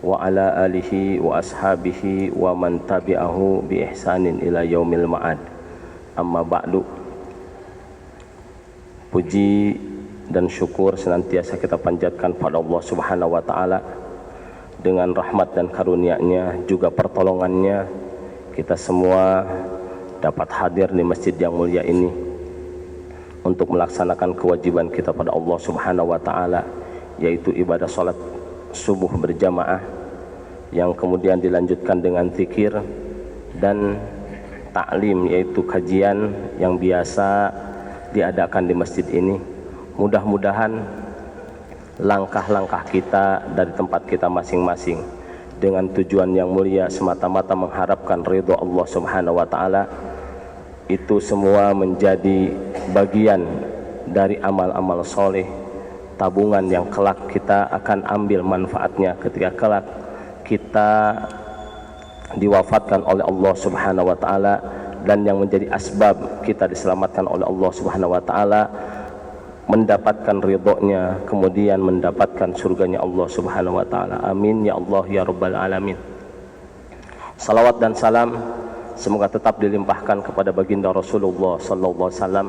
wa ala alihi wa ashabihi wa man tabi'ahu bi ihsanin ila yaumil ma'ad. Amma ba'du. Puji dan syukur senantiasa kita panjatkan pada Allah Subhanahu wa taala. Dengan rahmat dan karunia-Nya juga pertolongannya, kita semua dapat hadir di masjid yang mulia ini untuk melaksanakan kewajiban kita pada Allah Subhanahu wa taala, yaitu ibadah salat subuh berjamaah yang kemudian dilanjutkan dengan zikir dan taklim, yaitu kajian yang biasa diadakan di masjid ini. Mudah-mudahan langkah-langkah kita dari tempat kita masing-masing dengan tujuan yang mulia semata-mata mengharapkan ridha Allah Subhanahu wa taala, itu semua menjadi bagian dari amal-amal soleh, tabungan yang kelak kita akan ambil manfaatnya ketika kelak kita diwafatkan oleh Allah Subhanahu wa taala, dan yang menjadi asbab kita diselamatkan oleh Allah Subhanahu wa taala, mendapatkan ridhonya, kemudian mendapatkan surganya Allah Subhanahu wa taala. Amin ya Allah ya rabbal alamin. Salawat dan salam semoga tetap dilimpahkan kepada baginda Rasulullah sallallahu alaihi wasallam,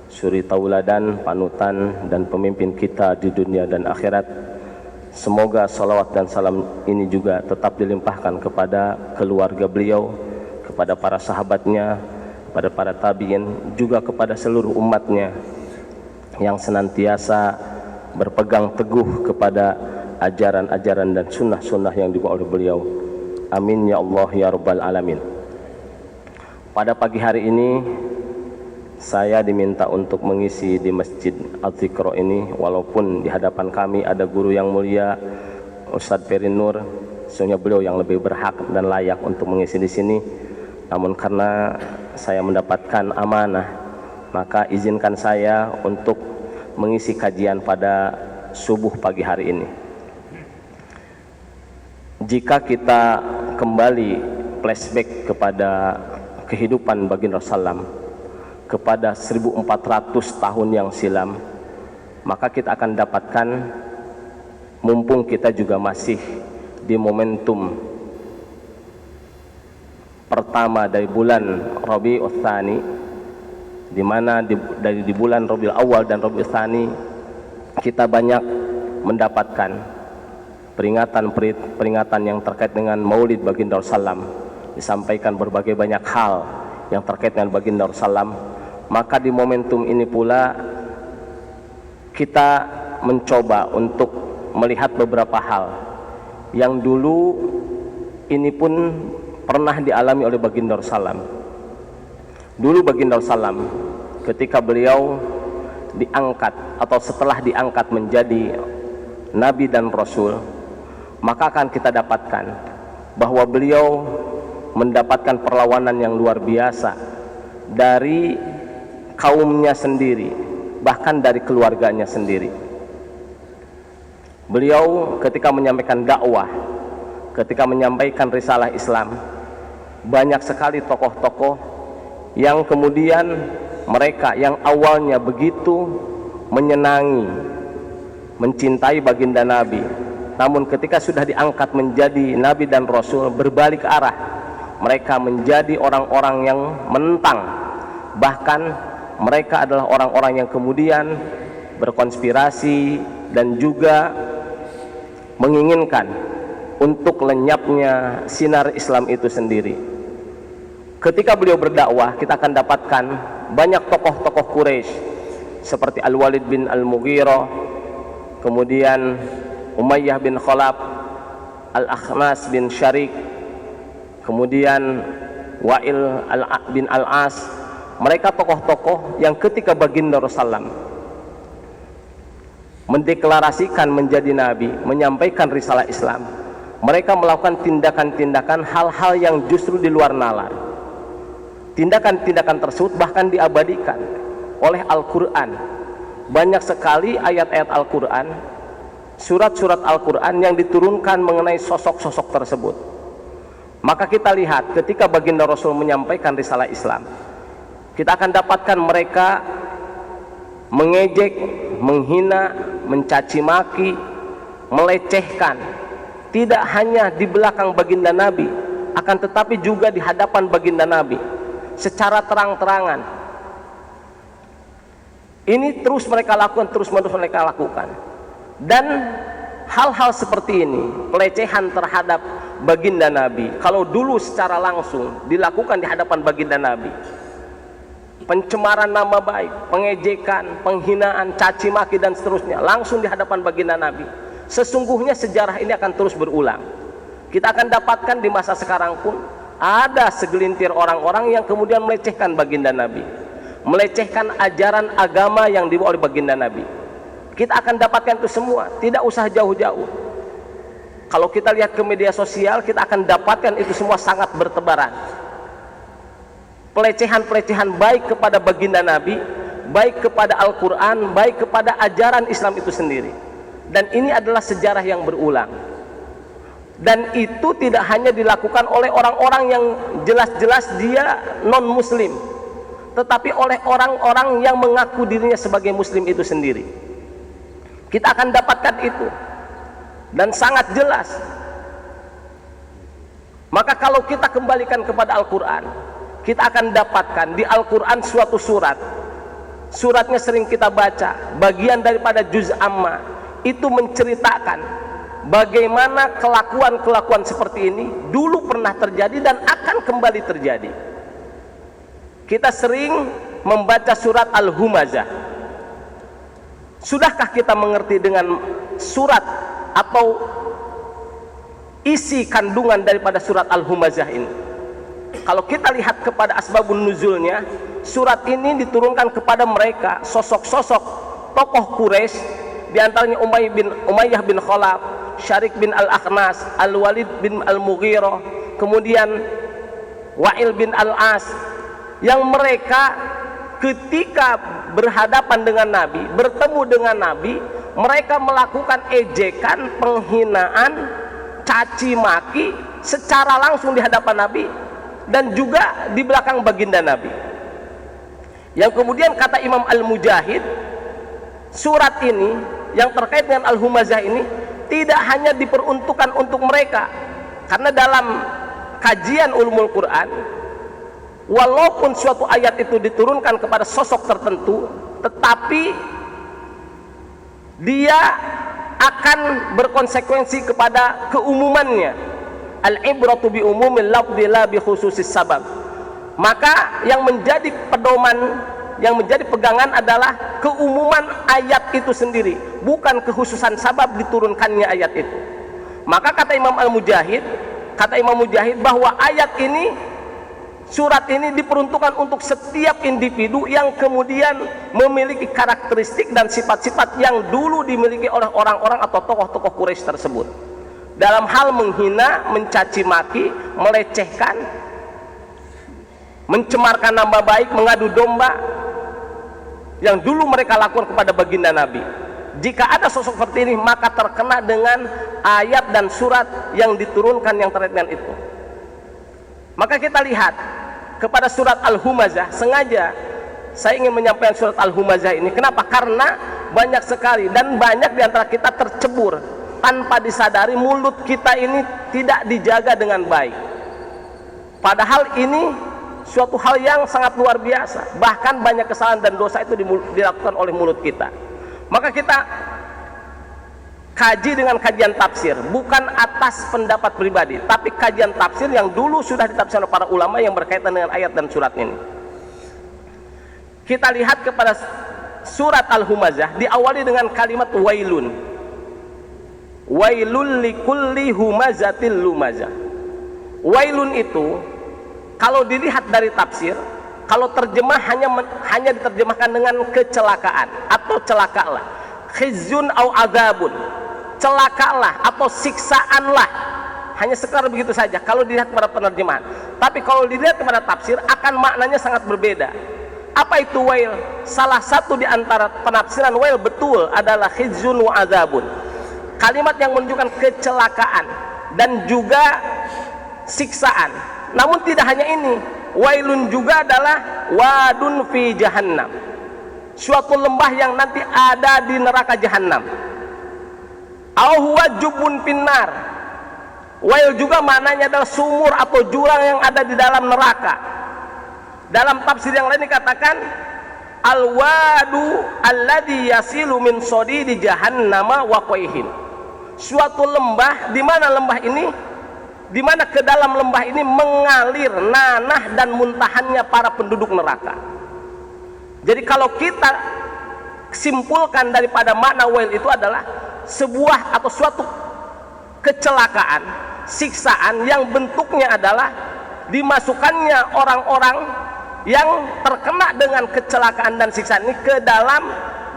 suri tauladan, panutan dan pemimpin kita di dunia dan akhirat. Semoga salawat dan salam ini juga tetap dilimpahkan kepada keluarga beliau, kepada para sahabatnya, kepada para tabi'in, juga kepada seluruh umatnya yang senantiasa berpegang teguh kepada ajaran-ajaran dan sunnah-sunnah yang dibawa oleh beliau. Amin ya Allah ya rabbal alamin. Pada pagi hari ini saya diminta untuk mengisi di Masjid Al-Zikro ini, walaupun di hadapan kami ada guru yang mulia Ustadz Perin Nur, sesungguhnya beliau yang lebih berhak dan layak untuk mengisi di sini. Namun karena saya mendapatkan amanah, maka izinkan saya untuk mengisi kajian pada subuh pagi hari ini. Jika kita kembali flashback kepada kehidupan baginda Rasulullah kepada 1400 tahun yang silam, maka kita akan dapatkan, mumpung kita juga masih di momentum pertama dari bulan Rabiul Tsani, di mana dari bulan Rabiul Awal dan Rabiul Tsani kita banyak mendapatkan peringatan yang terkait dengan Maulid baginda Rasulullah, disampaikan berbagai banyak hal yang terkait dengan baginda Rasulullah. Maka di momentum ini pula kita mencoba untuk melihat beberapa hal yang dulu ini pun pernah dialami oleh baginda Rasulullah. Dulu baginda Rasulullah ketika beliau diangkat atau setelah diangkat menjadi nabi dan rasul, maka akan kita dapatkan bahwa beliau mendapatkan perlawanan yang luar biasa dari kaumnya sendiri, bahkan dari keluarganya sendiri. Beliau ketika menyampaikan dakwah, ketika menyampaikan risalah Islam, banyak sekali tokoh-tokoh yang kemudian mereka yang awalnya begitu menyenangi, mencintai baginda Nabi, namun ketika sudah diangkat menjadi nabi dan rasul, berbalik arah. Mereka menjadi orang-orang yang menentang, bahkan mereka adalah orang-orang yang kemudian berkonspirasi dan juga menginginkan untuk lenyapnya sinar Islam itu sendiri. Ketika beliau berdakwah, kita akan dapatkan banyak tokoh-tokoh Quraisy seperti Al-Walid bin Al-Mughirah, kemudian Umayyah bin Khalaf, Al-Akhnas bin Syarik, kemudian Wa'il bin Al-As. Mereka tokoh-tokoh yang ketika baginda Rasulullah mendeklarasikan menjadi nabi, menyampaikan risalah Islam, mereka melakukan tindakan-tindakan hal-hal yang justru di luar nalar. Tindakan-tindakan tersebut bahkan diabadikan oleh Al-Quran. Banyak sekali ayat-ayat Al-Quran, surat-surat Al-Quran yang diturunkan mengenai sosok-sosok tersebut. Maka kita lihat ketika baginda Rasul menyampaikan risalah Islam, kita akan dapatkan mereka mengejek, menghina, mencaci maki, melecehkan tidak hanya di belakang baginda Nabi, akan tetapi juga di hadapan baginda Nabi secara terang-terangan. Ini terus mereka lakukan, terus-menerus mereka lakukan. Dan hal-hal seperti ini, pelecehan terhadap baginda Nabi, kalau dulu secara langsung dilakukan di hadapan baginda Nabi, pencemaran nama baik, pengejekan, penghinaan, caci maki dan seterusnya langsung di hadapan baginda Nabi, sesungguhnya sejarah ini akan terus berulang. Kita akan dapatkan di masa sekarang pun ada segelintir orang-orang yang kemudian melecehkan baginda Nabi, melecehkan ajaran agama yang dibawa oleh baginda Nabi. Kita akan dapatkan itu semua, tidak usah jauh-jauh. Kalau kita lihat ke media sosial, kita akan dapatkan itu semua sangat bertebaran. Pelecehan-pelecehan baik kepada baginda Nabi, baik kepada Al-Quran, baik kepada ajaran Islam itu sendiri. Dan ini adalah sejarah yang berulang. Dan itu tidak hanya dilakukan oleh orang-orang yang jelas-jelas dia non-muslim, tetapi oleh orang-orang yang mengaku dirinya sebagai muslim itu sendiri. Kita akan dapatkan itu, dan sangat jelas. Maka kalau kita kembalikan kepada Al-Quran, kita akan dapatkan di Al-Quran suatu surat, suratnya sering kita baca, bagian daripada juz amma, itu menceritakan bagaimana kelakuan-kelakuan seperti ini dulu pernah terjadi dan akan kembali terjadi. Kita sering membaca surat Al-Humazah. Sudahkah kita mengerti dengan surat atau isi kandungan daripada surat Al-Humazah ini? Kalau kita lihat kepada asbabun nuzulnya, surat ini diturunkan kepada mereka, sosok-sosok tokoh Quraisy, di antaranya Umayyah bin Khalaf, Syarik bin Al-Akhnas, Al-Walid bin Al-Mughirah, kemudian Wa'il bin Al-As, yang mereka ketika berhadapan dengan Nabi, bertemu dengan Nabi, mereka melakukan ejekan, penghinaan, caci maki secara langsung di hadapan Nabi dan juga di belakang baginda Nabi. Yang kemudian kata Imam Al-Mujahid, surat ini yang terkait dengan Al-Humazah ini tidak hanya diperuntukkan untuk mereka, karena dalam kajian ulumul Quran, walaupun suatu ayat itu diturunkan kepada sosok tertentu, tetapi dia akan berkonsekuensi kepada keumumannya. Al-ibratu bi umumil lafzi la bi khususis sabab. Maka yang menjadi pedoman, yang menjadi pegangan adalah keumuman ayat itu sendiri, bukan kekhususan sabab diturunkannya ayat itu. Maka kata Imam Mujahid bahwa ayat ini, surat ini diperuntukkan untuk setiap individu yang kemudian memiliki karakteristik dan sifat-sifat yang dulu dimiliki oleh orang-orang atau tokoh-tokoh Quraisy tersebut, dalam hal menghina, mencaci maki, melecehkan, mencemarkan nama baik, mengadu domba, yang dulu mereka lakukan kepada baginda Nabi. Jika ada sosok seperti ini, maka terkena dengan ayat dan surat yang diturunkan yang terkait dengan itu. Maka kita lihat kepada surat Al-Humazah. Sengaja saya ingin menyampaikan surat Al-Humazah ini. Kenapa? Karena banyak sekali dan banyak di antara kita tercebur tanpa disadari, mulut kita ini tidak dijaga dengan baik. Padahal ini suatu hal yang sangat luar biasa. Bahkan banyak kesalahan dan dosa itu dilakukan oleh mulut kita. Maka kita kaji dengan kajian tafsir, bukan atas pendapat pribadi, tapi kajian tafsir yang dulu sudah ditafsirkan oleh para ulama yang berkaitan dengan ayat dan surat ini. Kita lihat kepada surat Al-Humazah, diawali dengan kalimat wailun. Wailul likulli humazatil lumazah. Wailun itu kalau dilihat dari tafsir, kalau terjemah hanya diterjemahkan dengan kecelakaan atau celakalah, khizyun au adzabun, celakalah atau siksaanlah, hanya sekedar begitu saja kalau dilihat kepada penerjemahan. Tapi kalau dilihat kepada tafsir, akan maknanya sangat berbeda. Apa itu wail? Salah satu di antara penafsiran wail betul adalah khizyun wa adzabun, kalimat yang menunjukkan kecelakaan dan juga siksaan. Namun tidak hanya ini, wailun juga adalah wadun fi jahannam, suatu lembah yang nanti ada di neraka jahannam. Au huwa jubun finnar, Wail juga maknanya adalah sumur atau jurang yang ada di dalam neraka. Dalam tafsir yang lain dikatakan al-wadu alladhi yasilu min sodidi jahannama wa qaihin. Suatu lembah, di mana lembah ini, di mana ke dalam lembah ini mengalir nanah dan muntahannya para penduduk neraka. Jadi kalau kita simpulkan daripada makna wail itu adalah sebuah atau suatu kecelakaan, siksaan yang bentuknya adalah dimasukkannya orang-orang yang terkena dengan kecelakaan dan siksaan ini ke dalam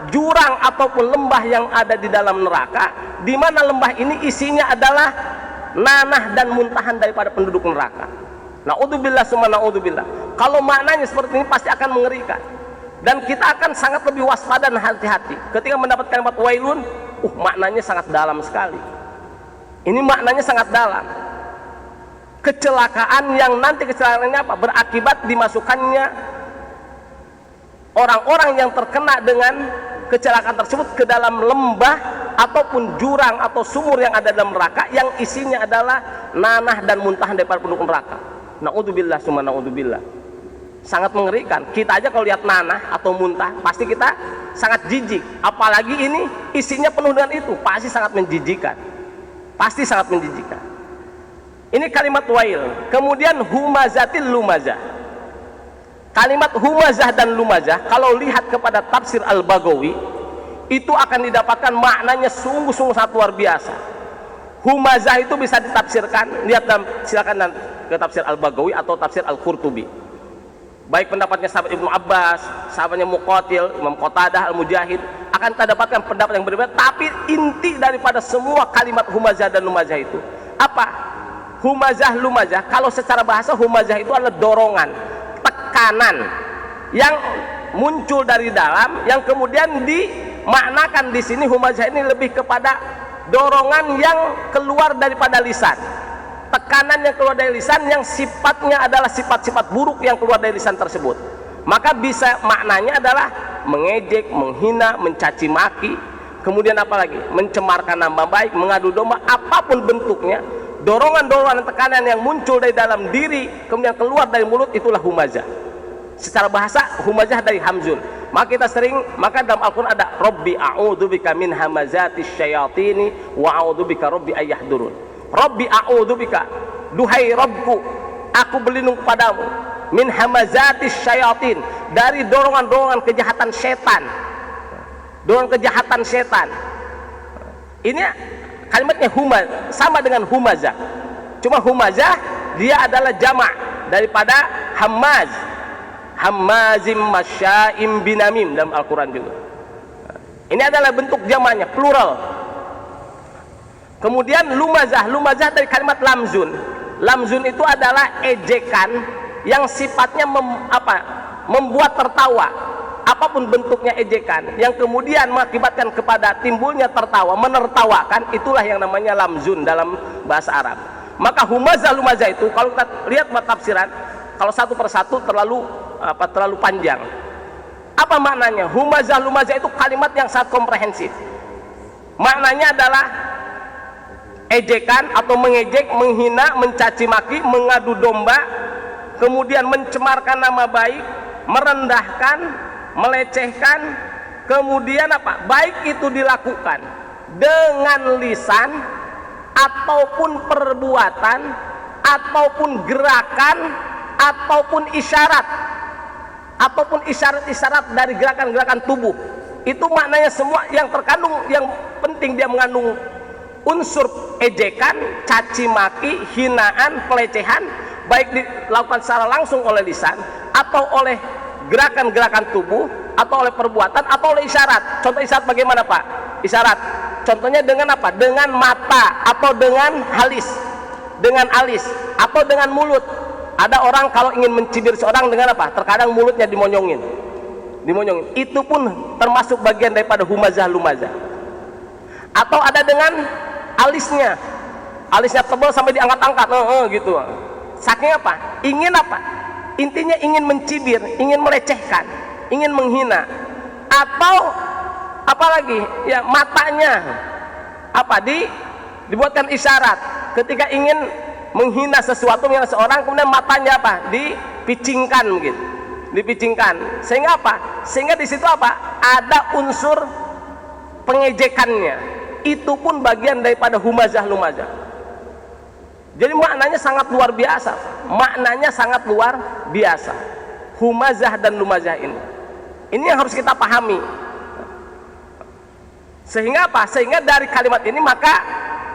jurang ataupun lembah yang ada di dalam neraka, di mana lembah ini isinya adalah nanah dan muntahan daripada penduduk neraka. Naudzubillah summa naudzubillah. Kalau maknanya seperti ini pasti akan mengerikan, dan kita akan sangat lebih waspada dan hati-hati ketika mendapat kalimat wailun. Maknanya sangat dalam sekali. Ini maknanya sangat dalam. Kecelakaan yang nanti kecelakaannya apa? Berakibat dimasukkannya orang-orang yang terkena dengan kecelakaan tersebut ke dalam lembah ataupun jurang atau sumur yang ada dalam neraka yang isinya adalah nanah dan muntahan daripada penduduk neraka. Naudzubillah summa naudzubillah. Sangat mengerikan. Kita aja kalau lihat nanah atau muntah pasti kita sangat jijik. Apalagi ini isinya penuh dengan itu, pasti sangat menjijikkan. Pasti sangat menjijikan. Ini kalimat wail. Kemudian humazatil lumazah. Kalimat humazah dan lumazah kalau lihat kepada tafsir Al-Baghawi itu akan didapatkan maknanya sungguh-sungguh sangat luar biasa. Humazah itu bisa ditafsirkan, lihat silakan ke tafsir Al-Baghawi atau tafsir Al-Qurtubi. Baik pendapatnya sahabat Ibnu Abbas, sahabatnya Muqatil, Imam Qatadah, Al-Mujahid, akan kita dapatkan pendapat yang berbeda. Tapi inti daripada semua kalimat humazah dan lumazah itu apa? Humazah, lumazah, kalau secara bahasa humazah itu adalah dorongan, tekanan yang muncul dari dalam, yang kemudian dimaknakan di sini humazah ini lebih kepada dorongan yang keluar daripada lisan, tekanan yang keluar dari lisan yang sifatnya adalah sifat-sifat buruk yang keluar dari lisan tersebut. Maka bisa maknanya adalah mengejek, menghina, mencaci maki, kemudian apalagi mencemarkan nama baik, mengadu domba, apapun bentuknya, dorongan-dorongan tekanan yang muncul dari dalam diri kemudian keluar dari mulut, itulah humazah. Secara bahasa humazah dari hamzun. Maka kita sering, maka dalam Al-Quran ada Rabbi a'udzubika min hamazatis syayatini wa a'udzubika Rabbi ayyahdurun. Rabbi a'udzubika, duhai Rabbku, aku berlindung kepadamu, min hamazatis syayatin, dari dorongan-dorongan kejahatan setan. Dorongan kejahatan setan. Ini kalimatnya sama dengan humazah. Cuma humazah dia adalah jamak daripada hamaz. Hammazim masya'im binamim dalam Al-Quran juga. Ini adalah bentuk jamaknya, plural. Kemudian lumazah, lumazah dari kalimat lamzun. Lamzun itu adalah ejekan yang sifatnya membuat tertawa. Apapun bentuknya ejekan yang kemudian mengakibatkan kepada timbulnya tertawa, menertawakan, itulah yang namanya lamzun dalam bahasa Arab. Maka humazah, lumazah itu kalau kita lihat tafsiran, kalau satu persatu terlalu panjang. Apa maknanya? Humazah, lumazah itu kalimat yang sangat komprehensif. Maknanya adalah ejekan atau mengejek, menghina, mencaci maki, mengadu domba, kemudian mencemarkan nama baik, merendahkan, melecehkan, kemudian apa? Baik itu dilakukan dengan lisan ataupun perbuatan ataupun gerakan ataupun isyarat dari gerakan-gerakan tubuh. Itu maknanya semua yang terkandung, yang penting dia mengandung unsur ejekan, caci maki, hinaan, pelecehan, baik dilakukan secara langsung oleh lisan atau oleh gerakan-gerakan tubuh atau oleh perbuatan atau oleh isyarat. Contoh isyarat bagaimana Pak? Isyarat contohnya dengan apa? Dengan mata atau dengan alis atau dengan mulut. Ada orang kalau ingin mencibir seorang dengan apa? Terkadang mulutnya dimonyongin. Itu pun termasuk bagian daripada humazah, lumazah. Atau ada dengan alisnya tebal sampai diangkat-angkat, gitu. Saking apa? Ingin apa? Intinya ingin mencibir, ingin melecehkan, ingin menghina. Atau apalagi? Ya matanya dibuatkan isyarat ketika ingin menghina sesuatu, menghina seorang, kemudian matanya apa? Dipicingkan begitu. Dipicingkan. Sehingga apa? Sehingga di situ apa? Ada unsur pengejekannya. Itu pun bagian daripada humazah-lumazah. Jadi maknanya sangat luar biasa. Maknanya sangat luar biasa. Humazah dan lumazah ini. Ini yang harus kita pahami. Sehingga apa? Sehingga dari kalimat ini maka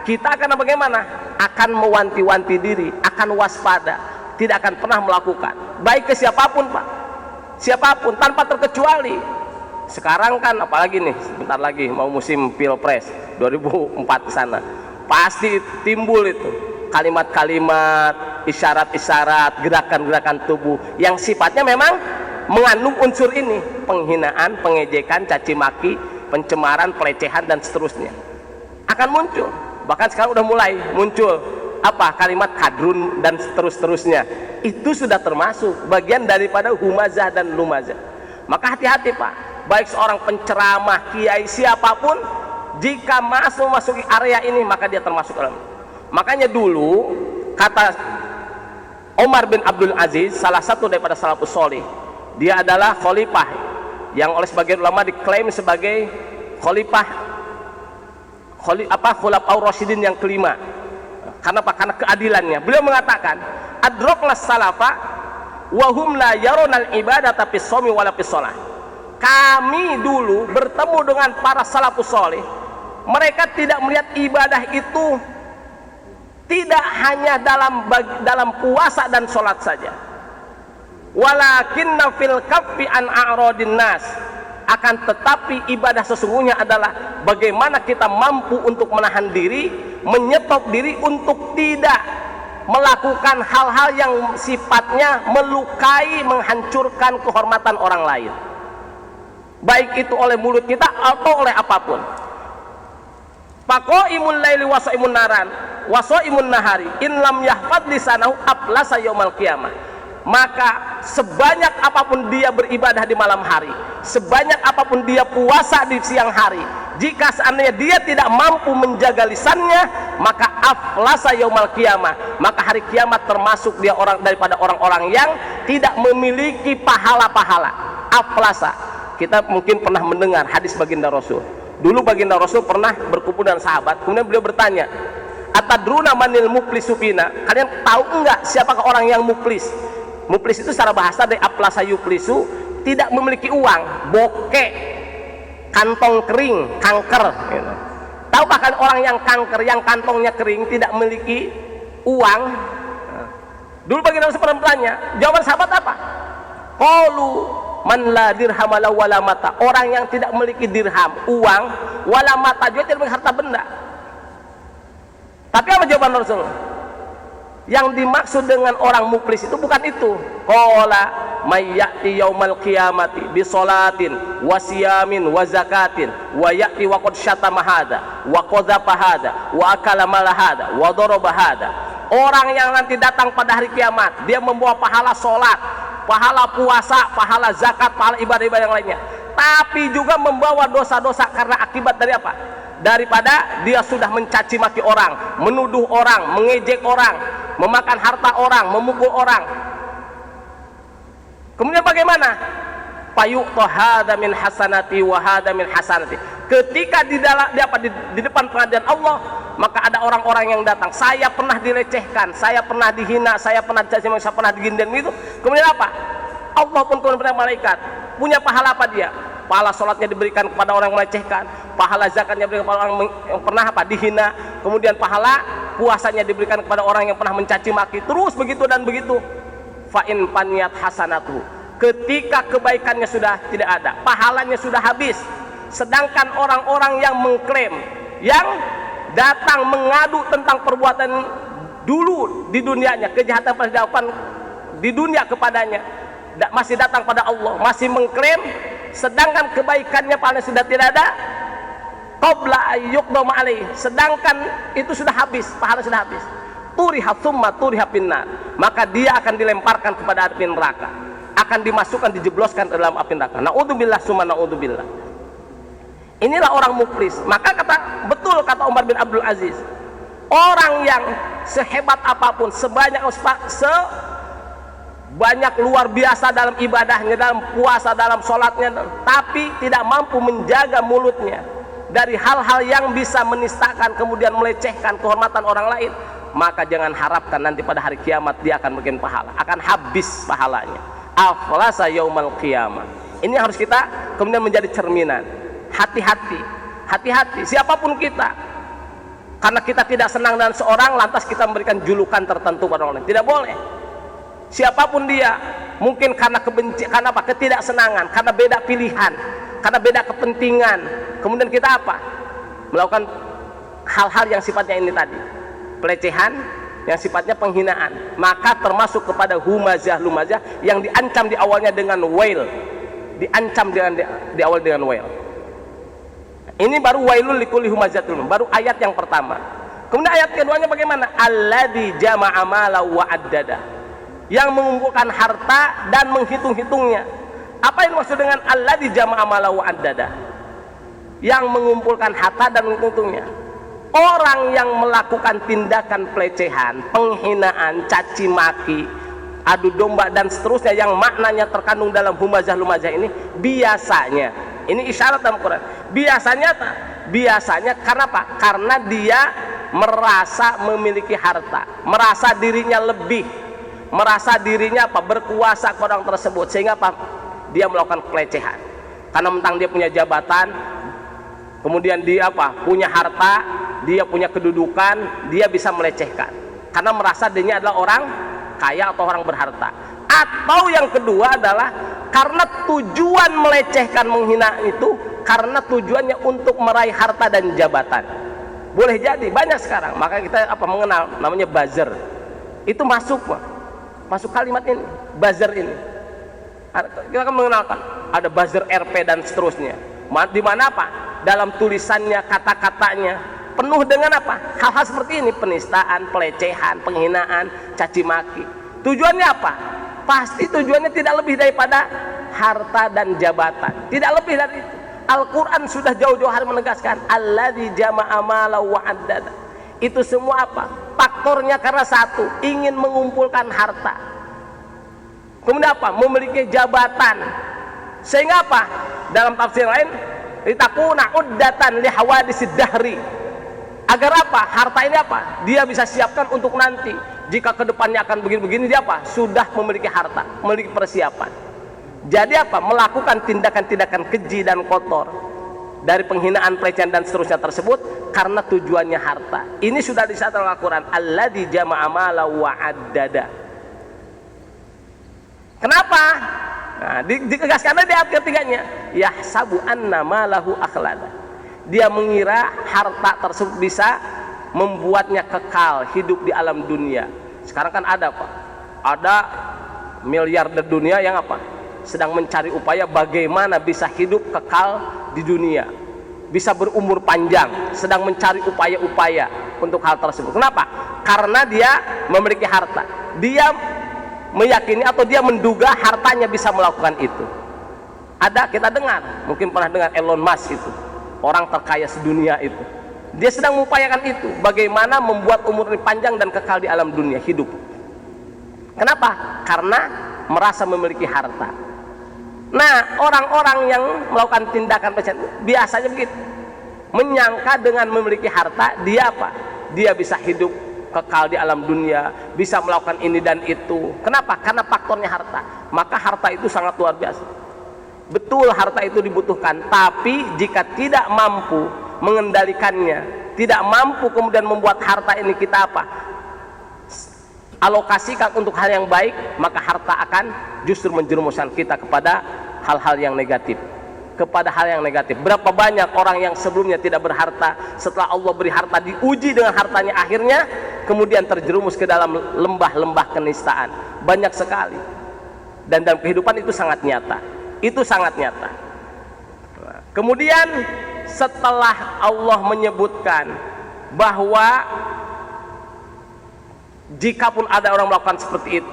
kita akan bagaimana? Akan mewanti-wanti diri, akan waspada, tidak akan pernah melakukan. Baik ke siapapun, Pak. Siapapun, tanpa terkecuali. Sekarang kan apalagi nih, sebentar lagi mau musim Pilpres 2004 ke sana. Pasti timbul itu kalimat-kalimat, isyarat-isyarat, gerakan-gerakan tubuh yang sifatnya memang mengandung unsur ini, penghinaan, pengejekan, caci maki, pencemaran, pelecehan dan seterusnya. Akan muncul. Bahkan sekarang udah mulai muncul apa? Kalimat kadrun dan seterusnya. Itu sudah termasuk bagian daripada humazah dan lumazah. Maka hati-hati, Pak. Baik seorang penceramah, kiai, siapapun, jika masuki area ini maka dia termasuk dalam. Makanya dulu kata Umar bin Abdul Aziz, salah satu daripada salafus sholih, dia adalah khalifah yang oleh sebagian ulama diklaim sebagai khulafaur rasyidin yang kelima. Karena apa? Karena keadilannya. Beliau mengatakan, adroklas salafa wa hum la yaronal ibadata fis shaumi wala fis shalah. Kami dulu bertemu dengan para salafus sholih, mereka tidak melihat ibadah itu tidak hanya dalam puasa dan sholat saja. Walakinna fil kaffi an a'radin nas. Akan tetapi ibadah sesungguhnya adalah bagaimana kita mampu untuk menahan diri, menyetop diri untuk tidak melakukan hal-hal yang sifatnya melukai, menghancurkan kehormatan orang lain, baik itu oleh mulut kita atau oleh apapun. Faqaimul laili wasaimun naran wasaimun nahari in lam yahfad lisanahu aflasa yaumal qiyamah. Maka sebanyak apapun dia beribadah di malam hari, sebanyak apapun dia puasa di siang hari, jika seandainya dia tidak mampu menjaga lisannya, maka aflasa yaumal qiyamah, maka hari kiamat termasuk dia orang daripada orang-orang yang tidak memiliki pahala-pahala. Aflasa. Kita mungkin pernah mendengar hadis baginda Rasul. Dulu baginda Rasul pernah berkumpul dengan sahabat, kemudian beliau bertanya, atadruna manil muflisu fina? Kalian tahu enggak siapakah orang yang muflis? Muflis itu secara bahasa dari aflasa yuflisu, tidak memiliki uang, bokeh, kantong kering, kanker gitu. Tahu bahkan orang yang kanker, yang kantongnya kering, tidak memiliki uang? Dulu baginda Rasul pernah bertanya, jawaban sahabat apa? Qalu man la dirham wala mata. Orang yang tidak memiliki dirham, uang, wala mata, juga tidak memiliki harta benda. Tapi apa jawaban Rasul? Yang dimaksud dengan orang muflis itu bukan itu. Qala may ya'ti yaumal qiyamati bi sholatin wa siyamin wa zakatin wa ya'ti wa qad syatama hada wa qadhafa hada wa akala mal hada wa daraba hada. Orang yang nanti datang pada hari kiamat, dia membawa pahala sholat, pahala puasa, pahala zakat, pahala ibadah-ibadah yang lainnya, tapi juga membawa dosa-dosa karena akibat dari apa? Daripada dia sudah mencaci maki orang, menuduh orang, mengejek orang, memakan harta orang, memukul orang. Kemudian bagaimana? Fayu'ta hadza min hasanati wa hadza min hasanati. Ketika di depan pengadilan Allah, maka ada orang-orang yang datang, saya pernah dilecehkan, saya pernah dihina, saya pernah dicaci maki, saya pernah diginian itu. Kemudian apa? Allah pun kemudian malaikat punya pahala apa dia? Pahala sholatnya diberikan kepada orang yang melecehkan, pahala zakatnya diberikan kepada orang yang pernah apa? Dihina, kemudian pahala puasanya diberikan kepada orang yang pernah mencaci maki, terus begitu dan begitu. Fa'in paniyat hasanatu, ketika kebaikannya sudah tidak ada, pahalanya sudah habis. Sedangkan orang-orang yang mengklaim, yang datang mengadu tentang perbuatan dulu di dunianya, kejahatan pada dilakukan di dunia kepadanya, masih datang pada Allah, masih mengklaim, sedangkan kebaikannya pahalanya sudah tidak ada. Qabla ayyuqdam alaih, sedangkan itu sudah habis, pahala sudah habis. Turiha tsumma turiha finnar, maka dia akan dilemparkan kepada api neraka, akan dimasukkan, dijebloskan ke dalam api neraka. Naudzubillah summa naudzubillah. Inilah orang muflis. Maka betul kata Umar bin Abdul Aziz, orang yang sehebat apapun, sebanyak luar biasa dalam ibadahnya, dalam puasa, dalam sholatnya, tapi tidak mampu menjaga mulutnya dari hal-hal yang bisa menistakan kemudian melecehkan kehormatan orang lain, maka jangan harapkan nanti pada hari kiamat dia akan bikin pahala, akan habis pahalanya. Aflasa yaumal qiyamah. Ini harus kita kemudian menjadi cerminan. Hati-hati siapapun kita, karena kita tidak senang dengan seorang lantas kita memberikan julukan tertentu pada orang lain, tidak boleh. Siapapun dia, mungkin karena kebencian, karena apa? Ketidaksenangan, karena beda pilihan, karena beda kepentingan, kemudian kita apa? Melakukan hal-hal yang sifatnya ini tadi, pelecehan, yang sifatnya penghinaan, maka termasuk kepada lumazah yang diancam di awalnya dengan wail, diancam di awal dengan wail. Ini baru wailul likulli humazatul, baru ayat yang pertama. Kemudian ayat keduanya bagaimana? Alladzi jama'a mala wa addada, yang mengumpulkan harta dan menghitung-hitungnya. Apa yang maksud dengan alladzi jama'a mala wa addada? Yang mengumpulkan harta dan menghitungnya. Orang yang melakukan tindakan pelecehan, penghinaan, caci maki, adu domba dan seterusnya yang maknanya terkandung dalam lumazah ini, biasanya, ini isyarat dalam Quran, biasanya karena apa? Karena dia merasa memiliki harta, merasa dirinya lebih, merasa dirinya apa? Berkuasa ke orang tersebut, sehingga apa? Dia melakukan pelecehan karena mentang dia punya jabatan, kemudian dia apa? Punya harta, dia punya kedudukan, dia bisa melecehkan karena merasa dirinya adalah orang kaya atau orang berharta. Atau yang kedua adalah karena tujuan melecehkan, menghina itu karena tujuannya untuk meraih harta dan jabatan. Boleh jadi, banyak sekarang. Maka kita apa mengenal namanya buzzer. Itu masuk kalimat ini, buzzer ini. Kita akan mengenalkan ada buzzer RP dan seterusnya. Di mana apa? Dalam tulisannya, kata-katanya penuh dengan apa? Hal-hal seperti ini, penistaan, pelecehan, penghinaan, caci maki. Tujuannya apa? Pasti tujuannya tidak lebih daripada harta dan jabatan, tidak lebih dari itu. Al-Quran sudah jauh-jauh hari menegaskan alladzi jama'a mala wa addada. Itu semua apa? Faktornya karena satu, ingin mengumpulkan harta, kemudian apa? Memiliki jabatan, sehingga apa? Dalam tafsir lain, litakuna uddatan li hawadisid dahri, agar apa? Harta ini apa? Dia bisa siapkan untuk nanti jika kedepannya akan begini-begini, dia apa? Sudah memiliki harta, memiliki persiapan. Jadi apa? Melakukan tindakan-tindakan keji dan kotor dari penghinaan, pelecehan dan seterusnya tersebut karena tujuannya harta. Ini sudah disebut dalam Al-Quran, alladzi jama'a mala wa addada. Kenapa? Nah, ditegaskan di ayat ketiganya, yahsabu anna malahu akhlada. Dia mengira harta tersebut bisa membuatnya kekal hidup di alam dunia. Sekarang kan ada Pak, ada miliarder dunia yang apa? Sedang mencari upaya bagaimana bisa hidup kekal di dunia, bisa berumur panjang, sedang mencari upaya-upaya untuk hal tersebut. Kenapa? Karena dia memiliki harta. Dia meyakini atau dia menduga hartanya bisa melakukan itu. Ada, kita dengar, mungkin pernah dengar Elon Musk itu, orang terkaya sedunia itu. Dia sedang mengupayakan itu, bagaimana membuat umur panjang dan kekal di alam dunia, hidup. Kenapa? Karena merasa memiliki harta. Nah, orang-orang yang melakukan tindakan pelecehan biasanya begitu, menyangka dengan memiliki harta dia apa? Dia bisa hidup kekal di alam dunia, bisa melakukan ini dan itu. Kenapa? Karena faktornya harta. Maka harta itu sangat luar biasa. Betul, harta itu dibutuhkan, tapi jika tidak mampu mengendalikannya, tidak mampu kemudian membuat harta ini kita apa? Alokasikan untuk hal yang baik, maka harta akan justru menjerumuskan kita kepada hal-hal yang negatif, kepada hal yang negatif. Berapa banyak orang yang sebelumnya tidak berharta, setelah Allah beri harta, diuji dengan hartanya, akhirnya kemudian terjerumus ke dalam lembah-lembah kenistaan. Banyak sekali, dan dalam kehidupan itu sangat nyata. Itu sangat nyata. Kemudian setelah Allah menyebutkan bahwa jikapun ada orang melakukan seperti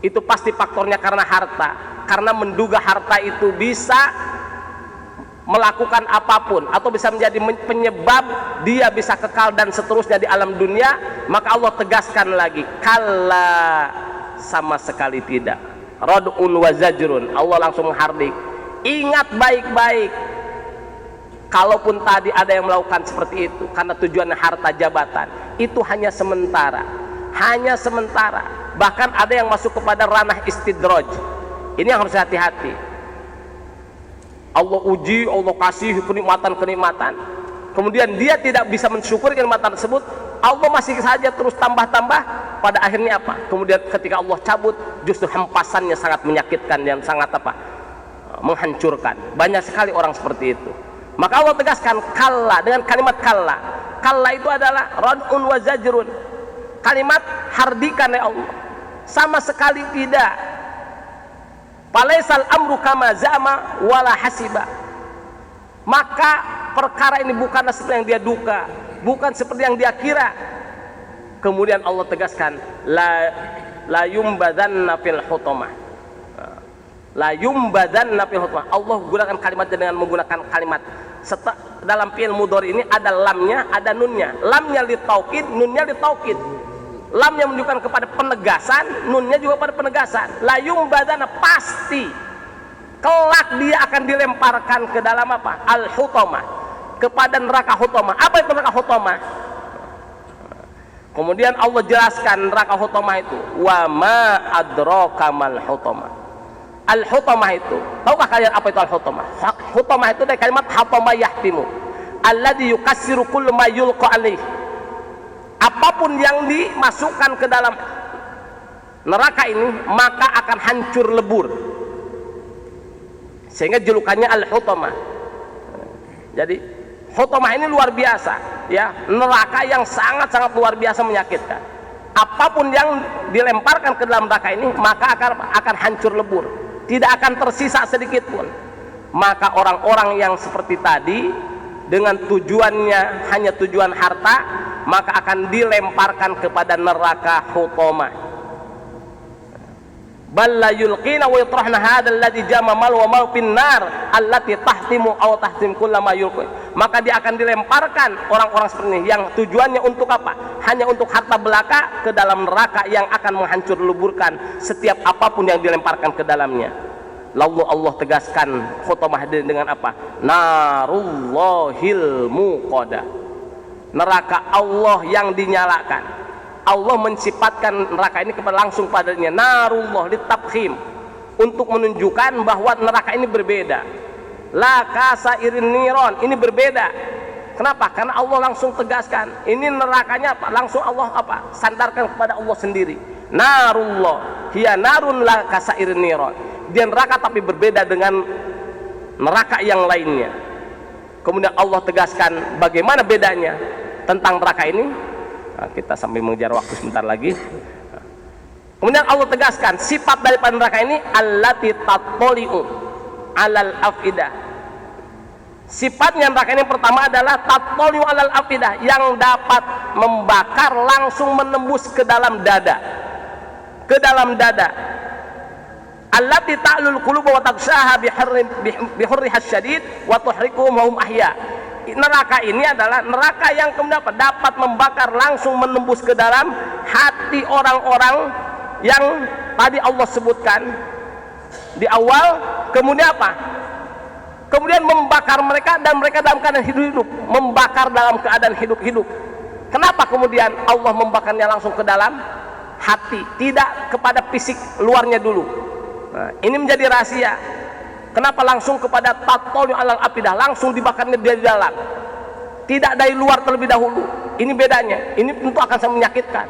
itu pasti faktornya karena harta, karena menduga harta itu bisa melakukan apapun atau bisa menjadi penyebab dia bisa kekal dan seterusnya di alam dunia, maka Allah tegaskan lagi, kalla, sama sekali tidak. Rad'un wa zajrun, Allah langsung menghardik, ingat baik-baik, kalaupun tadi ada yang melakukan seperti itu karena tujuannya harta jabatan, itu hanya sementara, hanya sementara. Bahkan ada yang masuk kepada ranah istidraj. Ini yang harus hati-hati. Allah uji, Allah kasih kenikmatan-kenikmatan, kemudian dia tidak bisa mensyukuri kenikmatan tersebut, Allah masih saja terus tambah-tambah, pada akhirnya apa? Kemudian ketika Allah cabut, justru hempasannya sangat menyakitkan dan sangat apa? Menghancurkan. Banyak sekali orang seperti itu. Maka Allah tegaskan kalla dengan kalimat kalla. Kalla itu adalah rad'un wa zajrun, kalimat hardikan ya Allah, sama sekali tidak. Falaisal amru kama zama wala hasiba, maka perkara ini bukanlah seperti yang dia duga, bukan seperti yang dia kira. Kemudian Allah tegaskan la yumbadanna fil hutamah, la yumbadanna fil hutamah. Allah gunakan kalimat dengan menggunakan kalimat dalam fi'il mudhari ini ada lamnya, ada nunnya. Lamnya litaukid, nunnya litaukid. Lamnya menunjukkan kepada penegasan, nunnya juga pada penegasan. La yumbadana, pasti kelak dia akan dilemparkan ke dalam apa? Al-hutamah, kepada neraka hutamah. Apa itu neraka hutamah? Kemudian Allah jelaskan neraka hutamah itu, wa ma adraka mal hutamah. Al-hutamah itu, tahukah kalian apa itu al-hutamah? Hutamah itu dari kalimat hatama yahtimu, alladzi yukassiru kullu ma yulqa alaihi. Apapun yang dimasukkan ke dalam neraka ini maka akan hancur lebur, sehingga julukannya al-hutamah. Jadi hutamah ini luar biasa ya, neraka yang sangat-sangat luar biasa menyakitkan. Apapun yang dilemparkan ke dalam neraka ini maka akan hancur lebur, tidak akan tersisa sedikit pun. Maka orang-orang yang seperti tadi dengan tujuannya hanya tujuan harta, maka akan dilemparkan kepada neraka hutamah. Bal la yulqina wa yatrahna hadzal ladzi jama mal wa mal finnar allati tahtimu aw tahtim kullama yulqi. Maka dia akan dilemparkan orang-orang seperti ini yang tujuannya untuk apa? Hanya untuk harta belaka, ke dalam neraka yang akan menghancur leburkan setiap apapun yang dilemparkan ke dalamnya. Lalu Allah tegaskan hutamah dengan apa? Narullahil muqadah, neraka Allah yang dinyalakan. Allah mensifatkan neraka ini kepada langsung padanya narullah litabkhim, untuk menunjukkan bahwa neraka ini berbeda. La kasairin niron, ini berbeda. Kenapa? Karena Allah langsung tegaskan ini nerakanya apa? Langsung Allah apa? Sandarkan kepada Allah sendiri. Narullah hiya narun la kasairin niron, dia neraka tapi berbeda dengan neraka yang lainnya. Kemudian Allah tegaskan bagaimana bedanya tentang neraka ini. Nah, kita sambil mengejar waktu sebentar lagi. Kemudian Allah tegaskan sifat daripada neraka ini allati tattali'u alal afidah. Sifatnya neraka ini pertama adalah tattali'u alal afidah, yang dapat membakar, langsung menembus ke dalam dada. Ke dalam dada. Allati ta'lul qulub wa taghshaha bihurriha syadid wa tuhriquhum wa hum ahya. Neraka ini adalah neraka yang kemudian dapat membakar, langsung menembus ke dalam hati orang-orang yang tadi Allah sebutkan di awal. Kemudian apa? Kemudian membakar mereka, dan mereka dalam keadaan hidup-hidup, membakar dalam keadaan hidup-hidup. Kenapa kemudian Allah membakarnya langsung ke dalam hati, tidak kepada fisik luarnya dulu? Nah, ini menjadi rahasia. Kenapa langsung kepada tattali'u alal afidah, langsung dibakarnya dari dalam, tidak dari luar terlebih dahulu. Ini bedanya. Ini tentu akan sangat menyakitkan.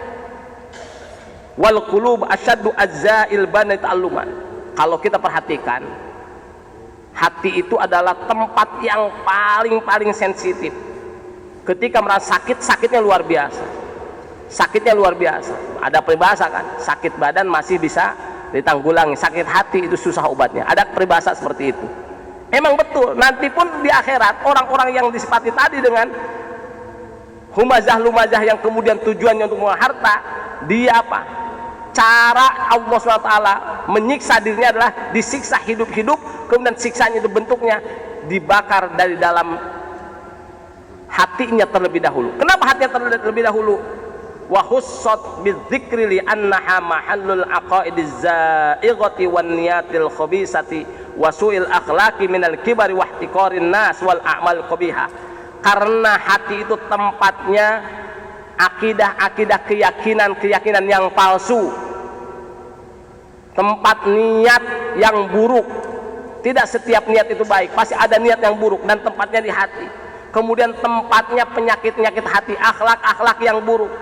Wal qulub asyaddu azza'il bani ta'alluman. Kalau kita perhatikan, hati itu adalah tempat yang paling sensitif. Ketika merasa sakit, sakitnya luar biasa. Sakitnya luar biasa. Ada peribahasa kan, sakit badan masih bisa ditanggulangi, sakit hati itu susah obatnya. Ada peribahasa seperti itu. Emang betul, nanti pun di akhirat orang-orang yang disifati tadi dengan humazah-lumazah yang kemudian tujuannya untuk mengambil harta, dia apa? Cara Allah SWT menyiksa dirinya adalah disiksa hidup-hidup, kemudian siksanya itu bentuknya dibakar dari dalam hatinya terlebih dahulu. Kenapa hatinya terlebih dahulu? Wa khussat bidzikri li annaha mahallul aqaidiz za'ighati wan niyatil khabisati wa su'il akhlaqi minal kibari wa ihtiqarin nas wal a'mal qabihah. Karena hati itu tempatnya akidah-akidah, keyakinan-keyakinan yang palsu, tempat niat yang buruk. Tidak setiap niat itu baik, pasti ada niat yang buruk, dan tempatnya di hati. Kemudian tempatnya penyakit-penyakit hati, akhlak-akhlak yang buruk.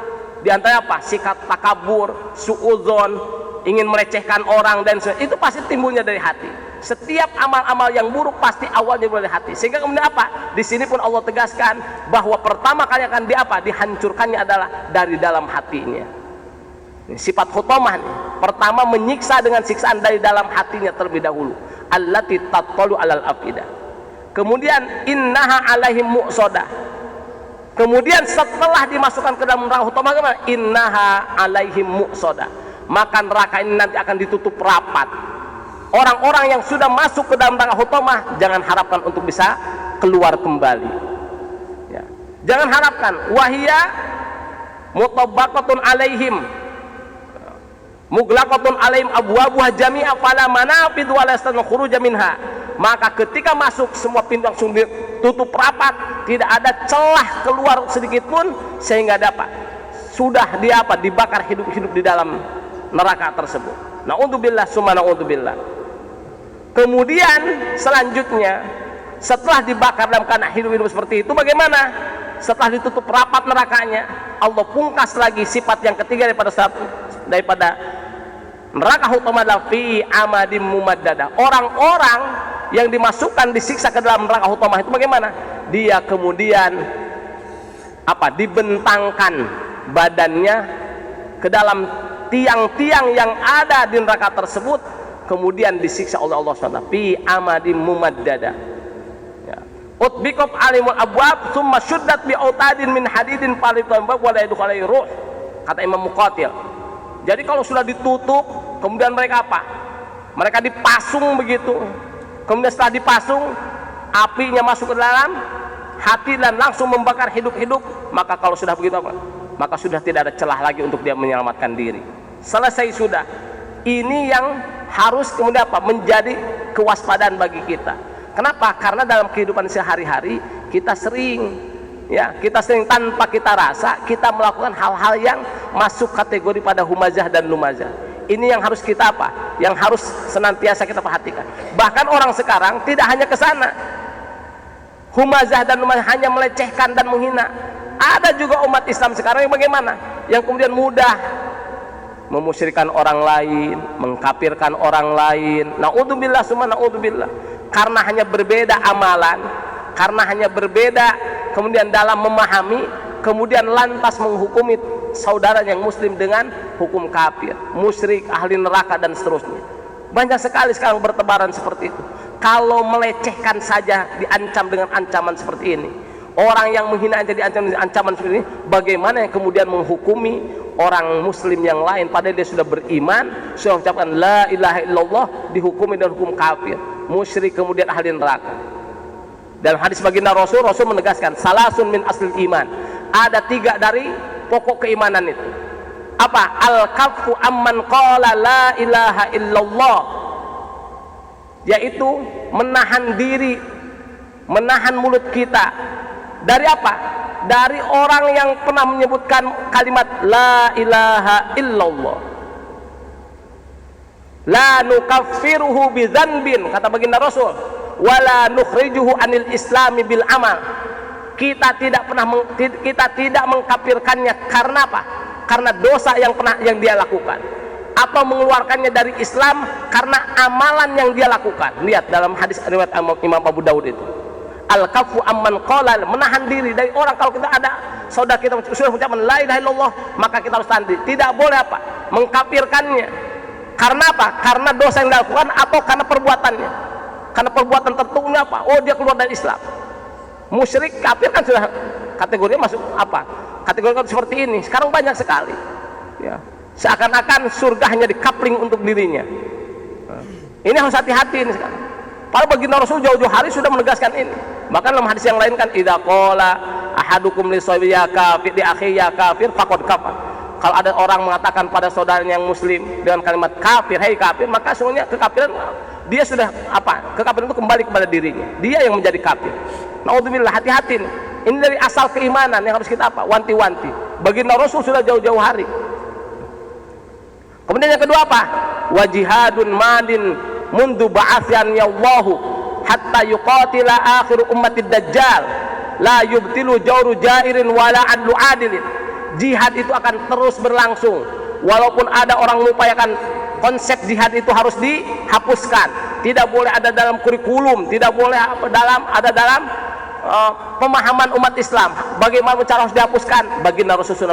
Di antara apa? Sikap takabur, suudzon, ingin melecehkan orang, dan itu pasti timbulnya dari hati. Setiap amal-amal yang buruk pasti awalnya dari hati. Sehingga kemudian apa? Di sini pun Allah tegaskan bahwa pertama kali akan dihancurkannya adalah dari dalam hatinya. Ini sifat khutamah nih. Pertama menyiksa dengan siksaan dari dalam hatinya terlebih dahulu. Allati tattalu alal afidah. Kemudian innaha alaihim mu'sodah. Kemudian setelah dimasukkan ke dalam neraka hutamah, innaha alaihim mu'sodah, maka neraka ini nanti akan ditutup rapat. Orang-orang yang sudah masuk ke dalam neraka hutamah jangan harapkan untuk bisa keluar kembali ya. Jangan harapkan. Wahia mutabaqatun alaihim muglaqatun alaihim abwabuha jami'a fala manafid wala yastanu khuruja minha. Maka ketika masuk semua pintu langsung ditutup rapat, tidak ada celah keluar sedikit pun, sehingga dapat sudah dibakar hidup-hidup di dalam neraka tersebut. Na'udzubillah summa na'udzubillah. Kemudian selanjutnya setelah dibakar dalam keadaan hidup-hidup seperti itu, bagaimana? Setelah ditutup rapat nerakanya, Allah pungkas lagi sifat yang ketiga daripada neraka hutamah adalah fi amadim mumaddada. Orang-orang yang dimasukkan disiksa ke dalam neraka hutamah itu bagaimana? Dia kemudian dibentangkan badannya ke dalam tiang-tiang yang ada di neraka tersebut, kemudian disiksa oleh Allah SWT fi amadim mumaddada ya. Utbiqat alimul abwab thumma syuddat bi autadin min hadidin falitan bab wa la yadkhulu ruh, kata Imam Muqatil. Jadi kalau sudah ditutup, kemudian mereka mereka dipasung begitu. Kemudian setelah dipasung, apinya masuk ke dalam hati dan langsung membakar hidup-hidup. Maka kalau sudah begitu maka sudah tidak ada celah lagi untuk dia menyelamatkan diri. Selesai sudah. Ini yang harus kemudian menjadi kewaspadaan bagi kita. Kenapa? Karena dalam kehidupan sehari-hari kita sering tanpa kita rasa kita melakukan hal-hal yang masuk kategori pada humazah dan lumazah. Ini yang harus kita yang harus senantiasa kita perhatikan. Bahkan orang sekarang tidak hanya ke sana, humazah dan lumazah, hanya melecehkan dan menghina. Ada juga umat Islam sekarang yang bagaimana? Yang kemudian mudah memusyrikan orang lain, mengkafirkan orang lain. Na'udzubillah summa na'udzubillah. Karena hanya berbeda amalan, karena hanya berbeda kemudian dalam memahami, kemudian lantas menghukumi saudara yang muslim dengan hukum kafir, musyrik, ahli neraka, dan seterusnya. Banyak sekali sekarang bertebaran seperti itu. Kalau melecehkan saja diancam dengan ancaman seperti ini, orang yang menghina aja diancam dengan ancaman seperti ini, bagaimana yang kemudian menghukumi orang muslim yang lain padahal dia sudah beriman, sudah mengucapkan la ilaha illallah, dihukumi dengan hukum kafir, musyrik, kemudian ahli neraka. Dalam hadis baginda Rasul menegaskan salasun min aslil iman, ada 3 dari pokok keimanan itu. Al-kaffu amman qala la ilaha illallah, yaitu menahan diri, menahan mulut kita dari dari orang yang pernah menyebutkan kalimat la ilaha illallah. La nukaffiruhu bidzanbin, kata baginda Rasul, wala nukhrijuhu anil islami bil amal. Kita tidak mengkafirkannya karena karena dosa yang dia lakukan, atau mengeluarkannya dari Islam karena amalan yang dia lakukan. Lihat dalam hadis riwayat Imam Abu Daud itu, al-kafu amman qala, menahan diri dari orang. Kalau kita ada saudara kita sudah mengucapkan la ilaha illallah, maka kita harus tahan diri. Tidak boleh mengkafirkannya. Karena karena dosa yang dilakukan atau karena perbuatannya. Karena perbuatan tertentu oh dia keluar dari Islam. Musyrik, kafir kan sudah kategorinya masuk kategori seperti ini. Sekarang banyak sekali ya, seakan-akan surga hanya dikapling untuk dirinya. Ini harus hati-hati ini sekarang. Para baginda Rasul jauh-jauh hari sudah menegaskan ini. Bahkan dalam hadis yang lain kan, idza qala ahadukum li sahibihi kafir di akhi ya kafir faqad kafar. Kalau ada orang mengatakan pada saudaranya yang muslim dengan kalimat kafir, hei kafir, maka sesungguhnya kekafiran dia sudah apa? Kekafiran itu kembali kepada dirinya. Dia yang menjadi kafir. Naudzubillah, hati-hati nih. Ini dari asal keimanan yang harus kita apa? Wanti-wanti. Baginda Rasul sudah jauh-jauh hari. Kemudian yang kedua apa? Wajihadun madin mundu ba'athan yallahu hatta yuqatila akhiru ummatid dajjal la yubtilu jawru jairin wala adlu adilin. Jihad itu akan terus berlangsung walaupun ada orang mengupayakan konsep jihad itu harus dihapuskan, tidak boleh ada dalam kurikulum, tidak boleh ada dalam pemahaman umat Islam. Bagaimana cara harus dihapuskan? Baginda Rasul sudah